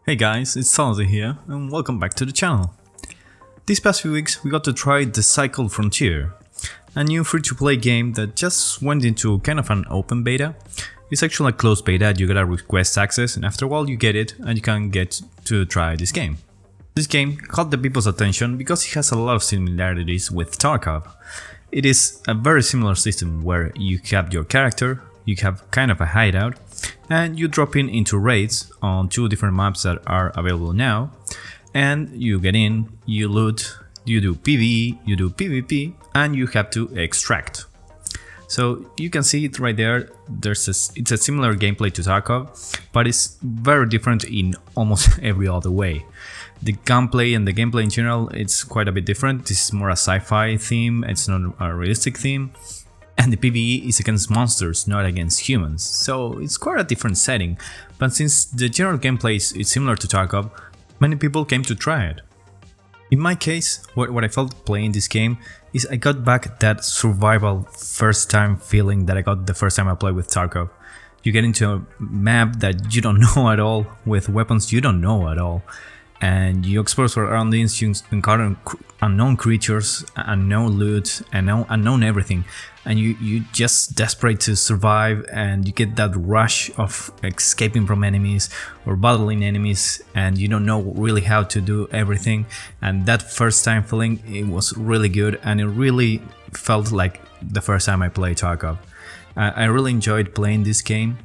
Hey guys, it's Salty here, and welcome back to the channel. These past few weeks we got to try The Cycle Frontier, a new free-to-play game that just went into kind of an open beta. It's actually a closed beta, you gotta request access, and after a while you get it and you can get to try this game. This game caught the people's attention because it has a lot of similarities with Tarkov. It is a very similar system where you have your character, you have kind of a hideout, and you drop into raids on two different maps that are available now, and you get in, you loot, you do PvE, you do PvP, and you have to extract. So you can see it right there. It's a similar gameplay to Tarkov, but it's very different in almost every other way. The gunplay and the gameplay in general, it's quite a bit different. This is more a sci-fi theme, it's not a realistic theme. And the PvE is against monsters, not against humans, so it's quite a different setting, but since the general gameplay is similar to Tarkov, many people came to try it. In my case, what I felt playing this game is I got back that survival first time feeling that I got the first time I played with Tarkov. You get into a map that you don't know at all, with weapons you don't know at all, and you explore surroundings, you encounter unknown creatures, unknown loot, unknown everything, and you just desperate to survive, and you get that rush of escaping from enemies or battling enemies, and you don't know really how to do everything. And that first time feeling, it was really good, and it really felt like the first time I played Tarkov. I really enjoyed playing this game,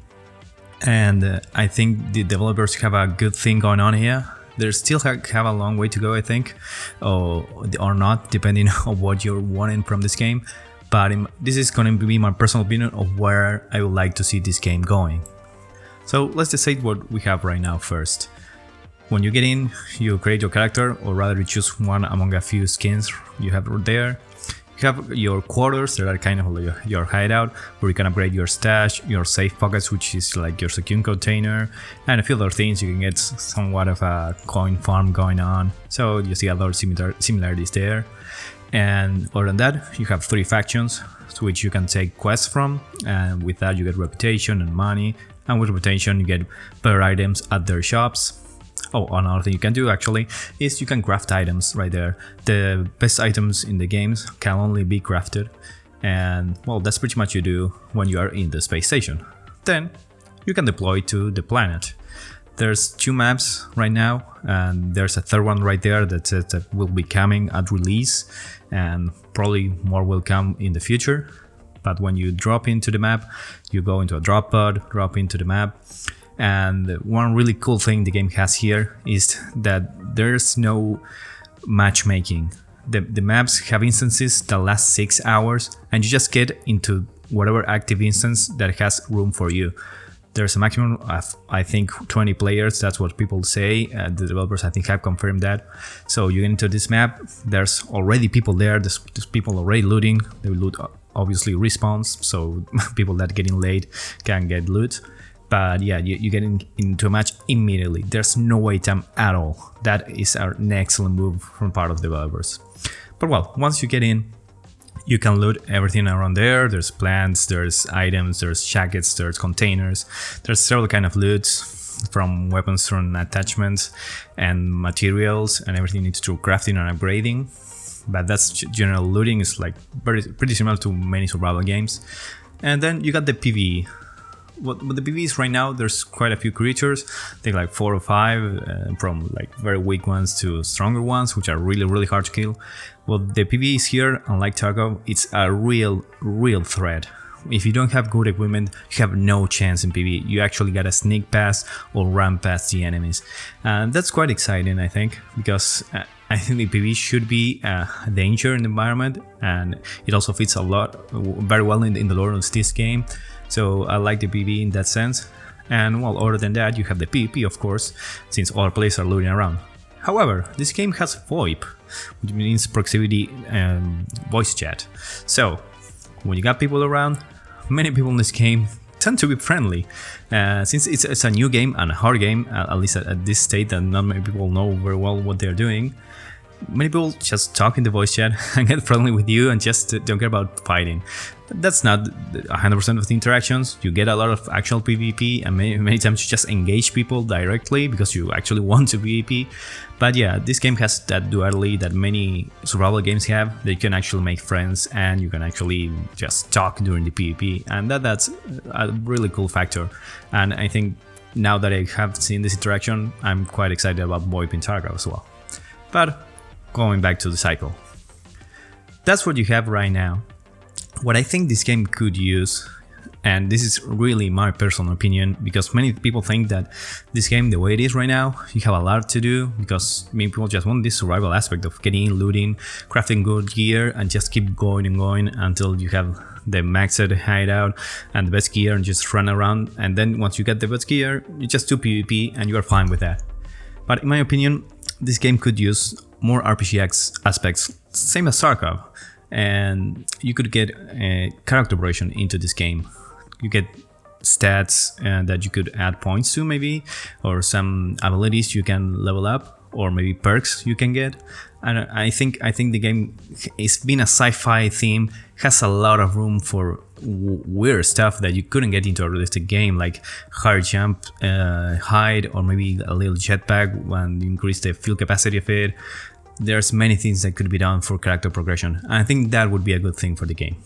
and I think the developers have a good thing going on here. They still have a long way to go, I think, or not, depending on what you're wanting from this game. But this is going to be my personal opinion of where I would like to see this game going. So let's decide what we have right now first. When you get in, you create your character, or rather you choose one among a few skins you have there. You have your quarters that are kind of your hideout, where you can upgrade your stash, your safe pockets, which is like your secure container, and a few other things. You can get somewhat of a coin farm going on, so you see a lot of similarities there. And other than that, you have 3 factions to which you can take quests from, and with that you get reputation and money, and with reputation you get better items at their shops. Oh, another thing you can do actually is you can craft items right there. The best items in the games can only be crafted, and well, that's pretty much you do when you are in the space station. Then you can deploy to the planet. There's 2 maps right now, and there's a third one right there that says that will be coming at release, and probably more will come in the future. But when you drop into the map, you go into a drop pod, drop into the map. And one really cool thing the game has here is that there's no matchmaking. The maps have instances that last 6 hours, and you just get into whatever active instance that has room for you. There's a maximum of, I think, 20 players, that's what people say. The developers, I think, have confirmed that. So you get into this map, there's already people there, there's people already looting. They loot obviously respawns, so people that get in late can get loot. But yeah, you get into a match immediately. There's no wait time at all. That is an excellent move from part of the developers. But well, once you get in, you can loot everything around there. There's plants, there's items, there's jackets, there's containers. There's several kind of loots, from weapons, from attachments and materials, and everything needs to crafting and upgrading. But that's general looting. Is like pretty similar to many survival games. And then you got the PvE. What the PvE is right now, there's quite a few creatures. I think like 4 or 5, from like very weak ones to stronger ones, which are really hard to kill. Well, the PvE is here, unlike Tarkov, it's a real threat. If you don't have good equipment, you have no chance in PvE. You actually gotta sneak past or run past the enemies. And that's quite exciting, I think, because I think the PvE should be a danger in the environment, and it also fits very well in the lore of this game. So I like the PvE in that sense. And well, other than that, you have the PvP, of course, since all players are looting around. However, this game has VoIP, which means proximity voice chat. So when you got people around, many people in this game tend to be friendly. Since it's a new game and a hard game, at least at this state, that not many people know very well what they're doing, many people just talk in the voice chat and get friendly with you and just don't care about fighting. That's not 100% of the interactions. You get a lot of actual PvP, and many times you just engage people directly because you actually want to PvP. But yeah, this game has that duality that many survival games have. That you can actually make friends and you can actually just talk during the PvP, and that's a really cool factor. And I think now that I have seen this interaction, I'm quite excited about VoIP in Tarkov as well. But going back to the cycle, that's what you have right now. What I think this game could use, and this is really my personal opinion, because many people think that this game, the way it is right now, you have a lot to do, because many people just want this survival aspect of getting in, looting, crafting good gear, and just keep going and going until you have the maxed hideout and the best gear and just run around. And then once you get the best gear, you just do PvP and you are fine with that. But in my opinion, this game could use more RPG aspects, same as Tarkov. And you could get a character progression into this game. You get stats that you could add points to, maybe, or some abilities you can level up, or maybe perks you can get. And I think the game, it's been a sci-fi theme, has a lot of room for weird stuff that you couldn't get into a realistic game, like higher jump, height, or maybe a little jetpack when you increase the fuel capacity of it. There's many things that could be done for character progression, and I think that would be a good thing for the game.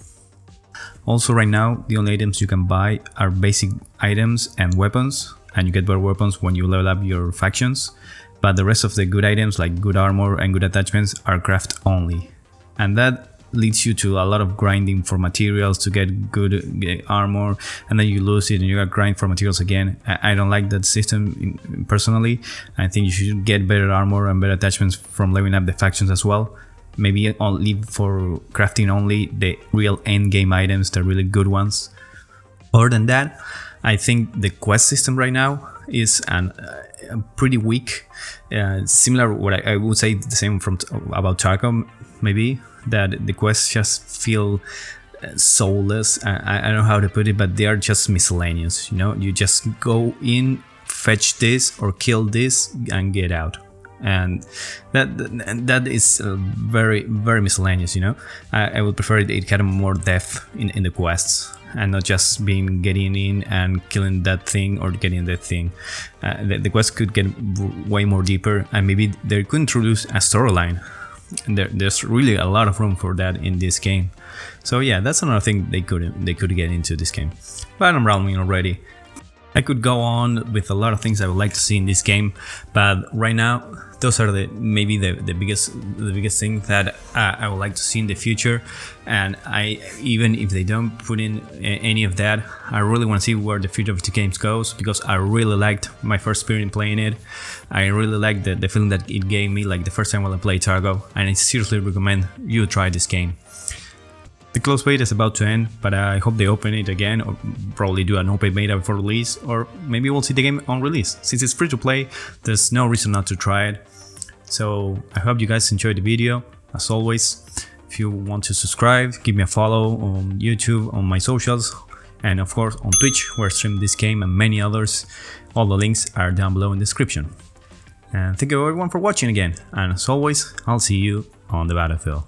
Also, right now, the only items you can buy are basic items and weapons, and you get better weapons when you level up your factions, but the rest of the good items like good armor and good attachments are craft only, and that leads you to a lot of grinding for materials to get good armor, and then you lose it and you gotta grind for materials again. I don't like that system personally. I think you should get better armor and better attachments from leveling up the factions as well. Maybe leave for crafting only the real end game items, the really good ones. Other than that, I think the quest system right now is pretty weak. Similar, what I would say the same about Tarkov, maybe, that the quests just feel soulless. I don't know how to put it, but they are just miscellaneous. You know, you just go in, fetch this or kill this and get out, and that is very miscellaneous. You know, I would prefer it had more depth in the quests, and not just getting in and killing that thing or getting that thing. The quest could get way more deeper, and maybe they could introduce a storyline. And there's really a lot of room for that in this game. So yeah, that's another thing they could get into this game. But I'm rambling already. I could go on with a lot of things I would like to see in this game, but right now those are maybe the biggest thing that I would like to see in the future. And even if they don't put in any of that, I really want to see where the future of the games goes, because I really liked my first experience playing it. I really liked the feeling that it gave me, like the first time when I played Tarkov, and I seriously recommend you try this game. The closed beta is about to end, but I hope they open it again, or probably do an open beta before release, or maybe we'll see the game on release. Since it's free to play, there's no reason not to try it. So I hope you guys enjoyed the video. As always, if you want to subscribe, give me a follow on YouTube, on my socials, and of course on Twitch, where I stream this game and many others. All the links are down below in the description. And thank you everyone for watching again, and as always, I'll see you on the battlefield.